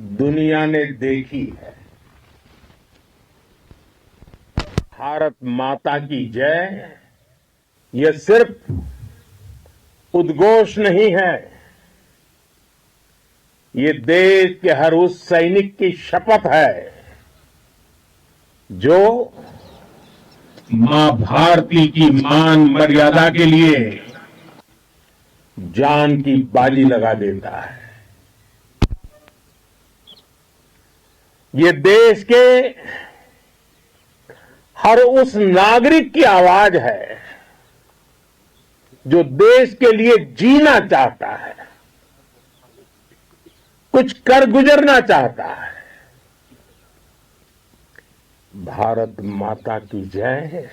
दुनिया ने देखी है। भारत माता की जय ये सिर्फ उद्घोष नहीं है, ये देश के हर उस सैनिक की शपथ है जो मां भारती की मान मर्यादा के लिए जान की बाजी लगा देता है। ये देश के हर उस नागरिक की आवाज है जो देश के लिए जीना चाहता है, कुछ कर गुजरना चाहता है। भारत माता की जय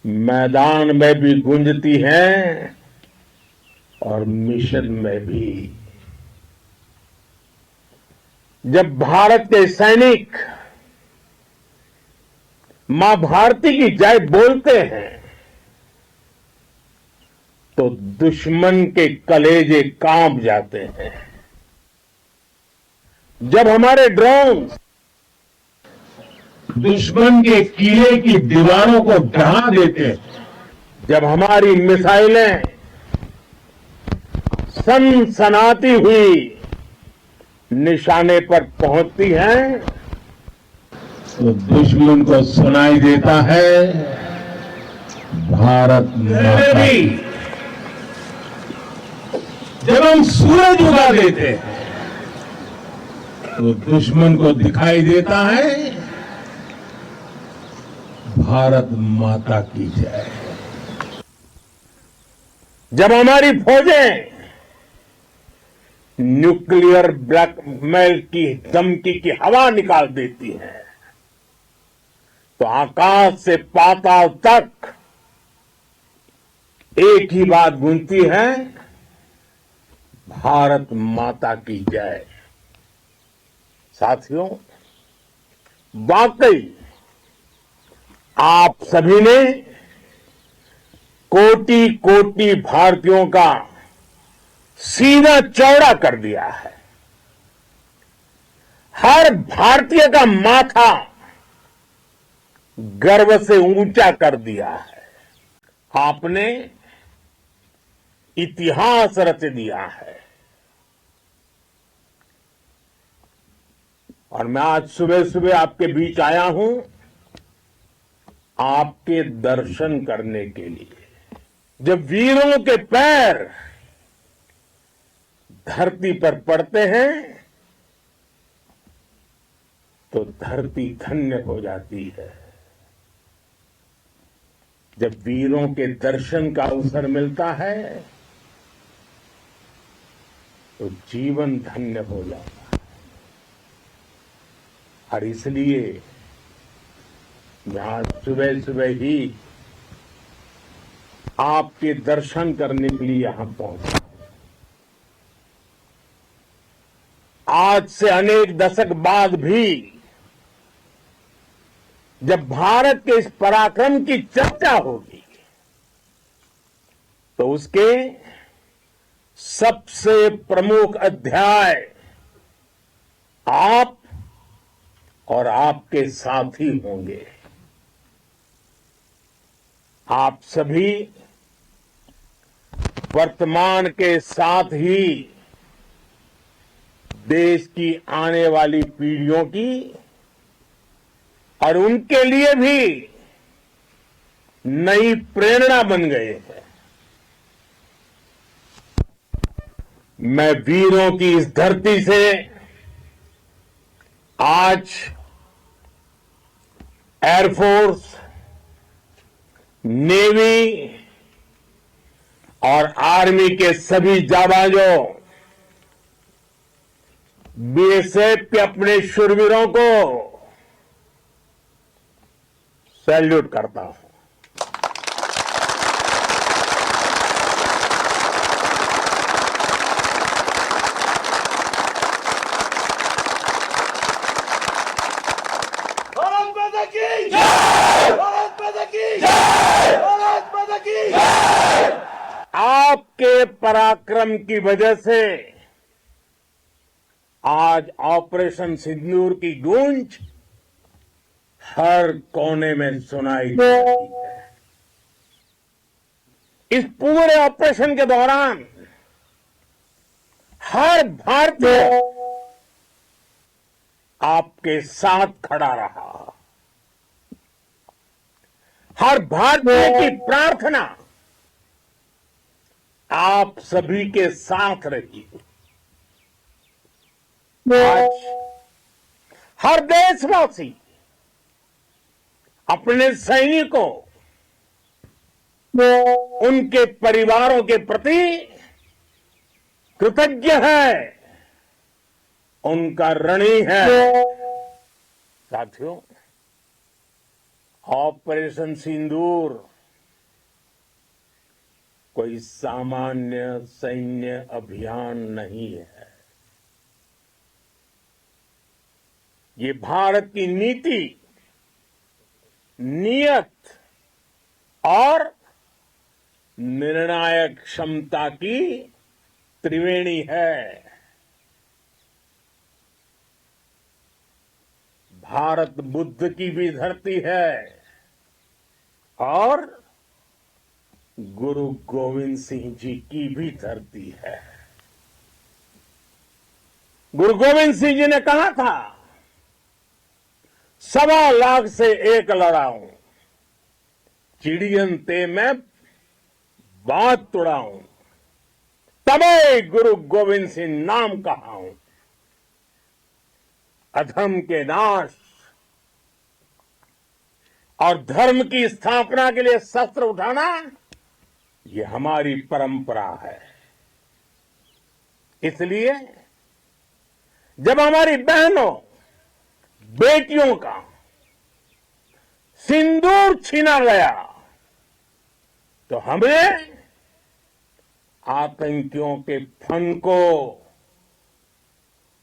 मैदान में भी गूंजती है और मिशन में भी। जब भारत के सैनिक मां भारती की जय बोलते हैं तो दुश्मन के कलेजे कांप जाते हैं। जब हमारे ड्रोन दुश्मन के किले की दीवारों को ढहा देते हैं, जब हमारी मिसाइलें सनसनाती हुई निशाने पर पहुंचती हैं तो दुश्मन को सुनाई देता है भारत माता। जब हम सूरज उगा देते हैं तो दुश्मन को दिखाई देता है भारत माता की जय। जब हमारी फौजें न्यूक्लियर ब्लैकमेल की धमकी की हवा निकाल देती हैं तो आकाश से पाताल तक एक ही बात गूंजती है, भारत माता की जय। साथियों, वाकई आप सभी ने कोटि कोटि भारतीयों का सीना चौड़ा कर दिया है। हर भारतीय का माथा गर्व से ऊंचा कर दिया है। आपने इतिहास रच दिया है। और मैं आज सुबह सुबह आपके बीच आया हूं आपके दर्शन करने के लिए। जब वीरों के पैर धरती पर पड़ते हैं तो धरती धन्य हो जाती है। जब वीरों के दर्शन का अवसर मिलता है तो जीवन धन्य हो जाता है। और इसलिए मैं आज सुबह सुबह ही आपके दर्शन करने के लिए यहां पहुंचा। आज से अनेक दशक बाद भी जब भारत के इस पराक्रम की चर्चा होगी तो उसके सबसे प्रमुख अध्याय आप और आपके साथी होंगे। आप सभी वर्तमान के साथ ही देश की आने वाली पीढ़ियों की और उनके लिए भी नई प्रेरणा बन गए हैं। मैं वीरों की इस धरती से आज एयरफोर्स, नेवी और आर्मी के सभी जाबाजों, बीएसएफ के अपने शूरवीरों को सैल्यूट करता हूं। भारत माता की जय! भारत माता की जय! भारत माता की जय! आपके पराक्रम की वजह से आज ऑपरेशन सिंदूर की गूंज हर कोने में सुनाई दे रही है। इस पूरे ऑपरेशन के दौरान हर भारतीय आपके साथ खड़ा रहा। हर भारतीय की प्रार्थना आप सभी के साथ रही। आज हर देशवासी अपने सैनिकों, उनके परिवारों के प्रति कृतज्ञ है, उनका ऋणी है। साथियों, ऑपरेशन सिंदूर कोई सामान्य सैन्य अभियान नहीं है। ये भारत की नीति, नियत और निर्णायक क्षमता की त्रिवेणी है। भारत बुद्ध की भी धरती है और गुरु गोविंद सिंह जी की भी धरती है। गुरु गोविंद सिंह जी ने कहा था, 1.25 लाख से एक लड़ाऊं, चिड़ियन ते मैं बात तुड़ाऊं, तबे गुरु गोविंद सिंह नाम कहाऊं। अधर्म के नाश और धर्म की स्थापना के लिए शस्त्र उठाना, ये हमारी परंपरा है। इसलिए जब हमारी बहनों, बेटियों का सिंदूर छीना गया, तो हमें आतंकियों के फन को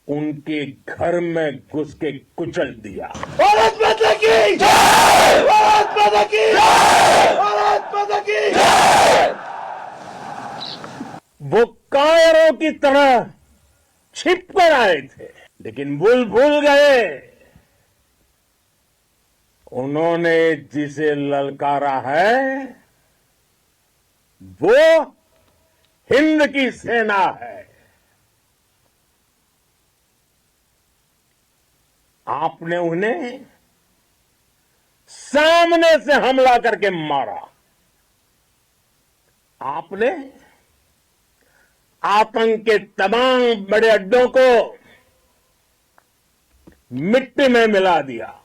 उनके घर में घुस के कुचल दिया। भारत माता की जय! भारत माता की जय! भारत माता की जय! वो कायरों की तरह छिप कर आए थे, लेकिन भूल गए उन्होंने जिसे ललकारा है वो हिंद की सेना है। आपने उन्हें सामने से हमला करके मारा। आपने आतंक के तमाम बड़े अड्डों को मिट्टी में मिला दिया।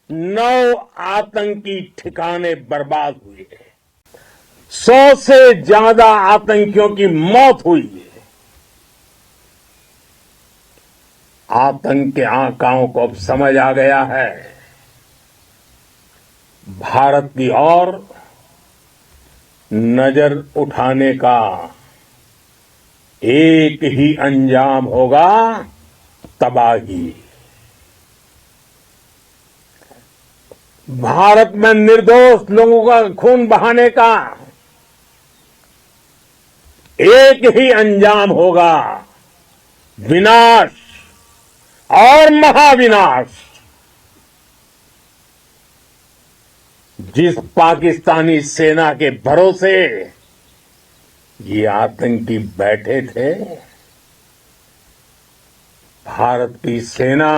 9 आतंकी ठिकाने बर्बाद हुए। 100 से ज्यादा आतंकियों की मौत हुई है। आतंक के आकाओं को अब समझ आ गया है, भारत की ओर नजर उठाने का एक ही अंजाम होगा, तबाही। भारत में निर्दोष लोगों का खून बहाने का एक ही अंजाम होगा, विनाश और महाविनाश। जिस पाकिस्तानी सेना के भरोसे ये आतंकी बैठे थे, भारत की सेना,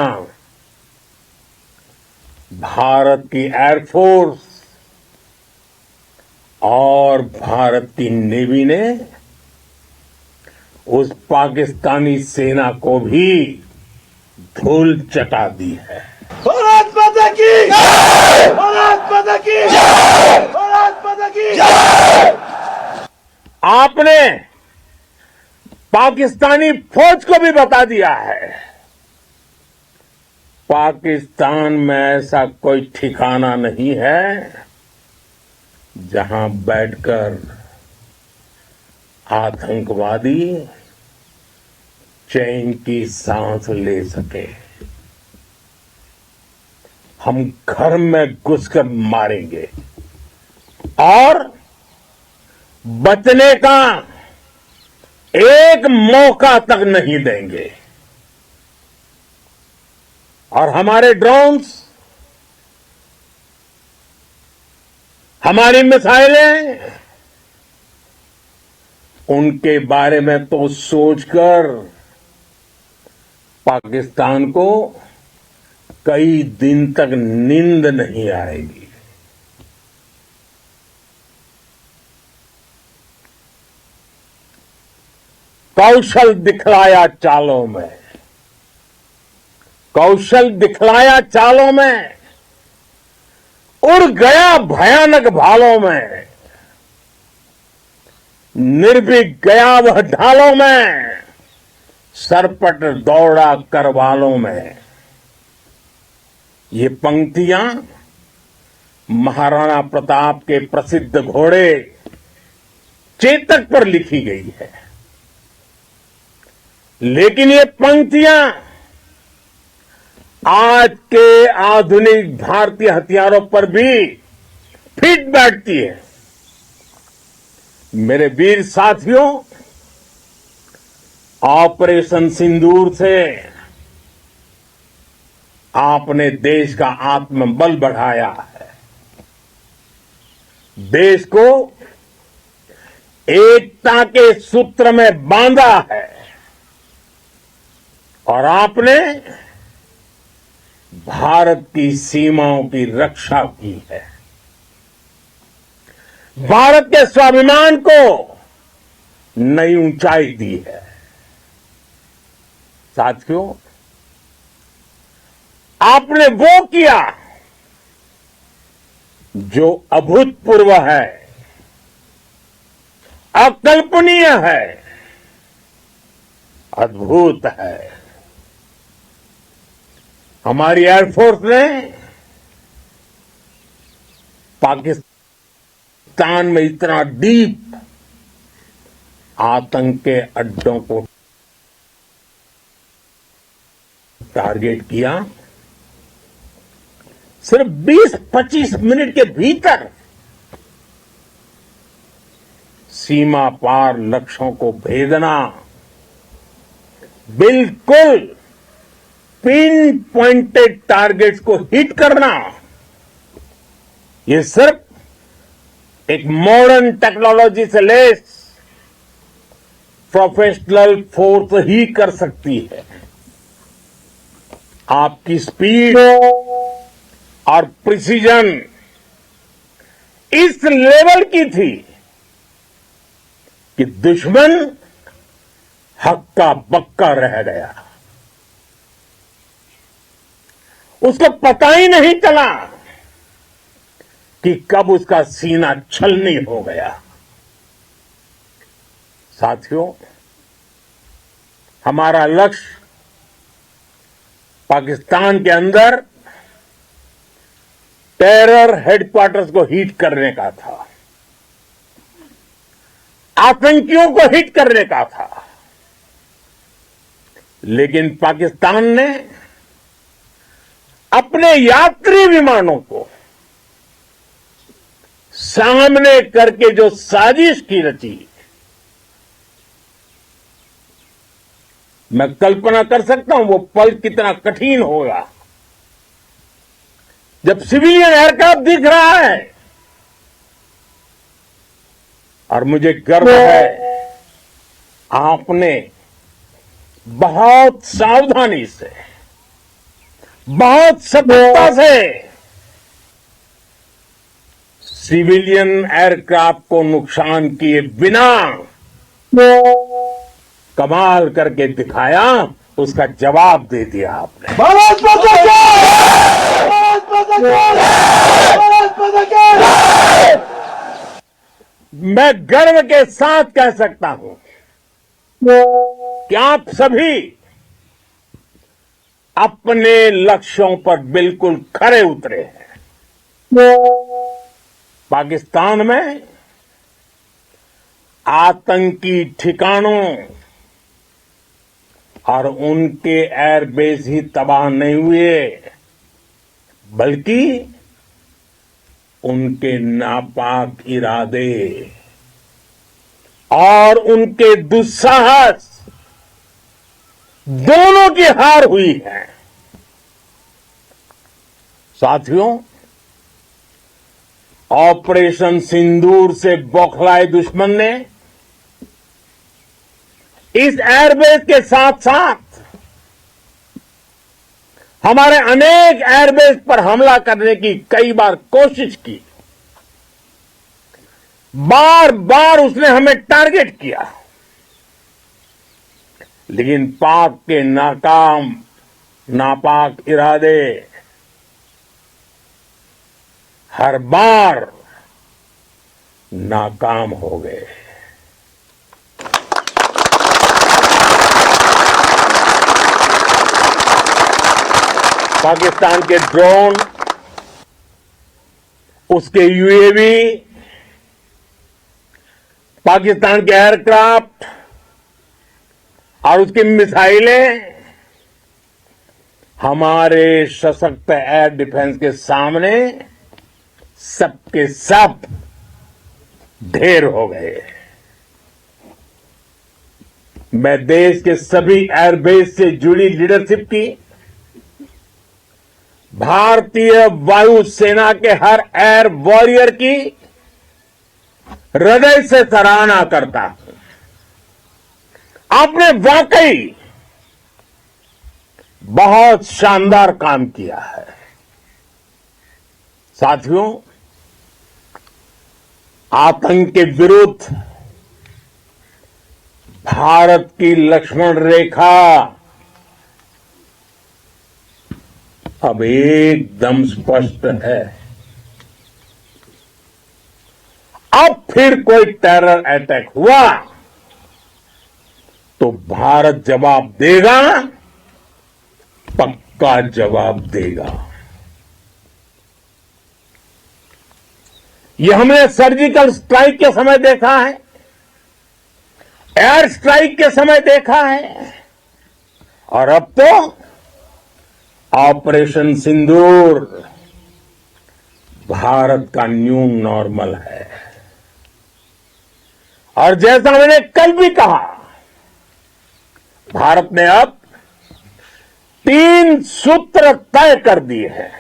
भारत की एयरफोर्स और भारत की नेवी ने उस पाकिस्तानी सेना को भी धूल चटा दी है। भारत माता की जय! भारत माता की जय! भारत माता की जय! आपने पाकिस्तानी फौज को भी बता दिया है, पाकिस्तान में ऐसा कोई ठिकाना नहीं है जहां बैठकर आतंकवादी चैन की सांस ले सके। हम घर में घुसकर मारेंगे और बचने का एक मौका तक नहीं देंगे। और हमारे ड्रोन्स, हमारी मिसाइलें, उनके बारे में तो सोचकर पाकिस्तान को कई दिन तक नींद नहीं आएगी। कौशल दिखलाया चालों में, कौशल दिखलाया चालों में, उड़ गया भयानक भालों में, निर्भीक गया वह ढालों में, सरपट दौड़ा करवालों में। ये पंक्तियां महाराणा प्रताप के प्रसिद्ध घोड़े चेतक पर लिखी गई है। लेकिन ये पंक्तियां आज के आधुनिक भारतीय हथियारों पर भी फिट बैठती है। मेरे वीर साथियों, ऑपरेशन सिंदूर से आपने देश का आत्मबल बढ़ाया है, देश को एकता के सूत्र में बांधा है, और आपने भारत की सीमाओं की रक्षा की है। भारत के स्वाभिमान को नई ऊंचाई दी है। साथियों, आपने वो किया जो अभूतपूर्व है, अकल्पनीय है, अद्भुत है। हमारी एयरफोर्स ने पाकिस्तान में इतना डीप आतंक के अड्डों को टारगेट किया। सिर्फ 20-25 मिनट के भीतर सीमा पार लक्ष्यों को भेदना, बिल्कुल पिन पॉइंटेड टारगेट्स को हिट करना, ये सिर्फ एक मॉडर्न टेक्नोलॉजी से लेस प्रोफेशनल फोर्स ही कर सकती है। आपकी स्पीड और प्रिसीजन इस लेवल की थी कि दुश्मन हक्का बक्का रह गया। उसको पता ही नहीं चला कि कब उसका सीना छलनी हो गया। साथियों, हमारा लक्ष्य पाकिस्तान के अंदर टेरर हेडक्वार्टर्स को हिट करने का था, आतंकियों को हिट करने का था। लेकिन पाकिस्तान ने अपने यात्री विमानों को सामने करके जो साजिश की रची, मैं कल्पना कर सकता हूं वो पल कितना कठिन होगा जब सिविलियन एयरक्राफ्ट दिख रहा है। और मुझे गर्व है, आपने बहुत सावधानी से, बहुत सतर्कता से सिविलियन एयरक्राफ्ट को नुकसान किए बिना कमाल करके दिखाया, उसका जवाब दे दिया आपने। भारत माता की जय! भारत माता की जय! भारत माता की जय! मैं गर्व के साथ कह सकता हूं कि आप सभी अपने लक्ष्यों पर बिल्कुल खरे उतरे हैं। पाकिस्तान में आतंकी ठिकानों और उनके एयरबेस ही तबाह नहीं हुए, बल्कि उनके नापाक इरादे और उनके दुस्साहस दोनों की हार हुई है। साथियों, ऑपरेशन सिंदूर से बौखलाए दुश्मन ने इस एयरबेस के साथ साथ हमारे अनेक एयरबेस पर हमला करने की कई बार कोशिश की। बार बार उसने हमें टारगेट किया, लेकिन पाक के नापाक इरादे हर बार नाकाम हो गए। पाकिस्तान के ड्रोन, उसके यूएवी, पाकिस्तान के एयरक्राफ्ट और उसकी मिसाइलें हमारे सशक्त एयर डिफेंस के सामने सबके सब ढेर हो गए। मैं देश के सभी एयरबेस से जुड़ी लीडरशिप की, भारतीय वायुसेना के हर एयर वॉरियर की हृदय से सराहना करता हूं। आपने वाकई बहुत शानदार काम किया है। साथियों, आतंक के विरुद्ध भारत की लक्ष्मण रेखा अब एकदम स्पष्ट है। अब फिर कोई टेरर अटैक हुआ तो भारत जवाब देगा, पक्का जवाब देगा। यह हमने सर्जिकल स्ट्राइक के समय देखा है, एयर स्ट्राइक के समय देखा है, और अब तो ऑपरेशन सिंदूर भारत का न्यू नॉर्मल है। और जैसा मैंने कल भी कहा, भारत ने अब 3 सूत्र तय कर दिए हैं।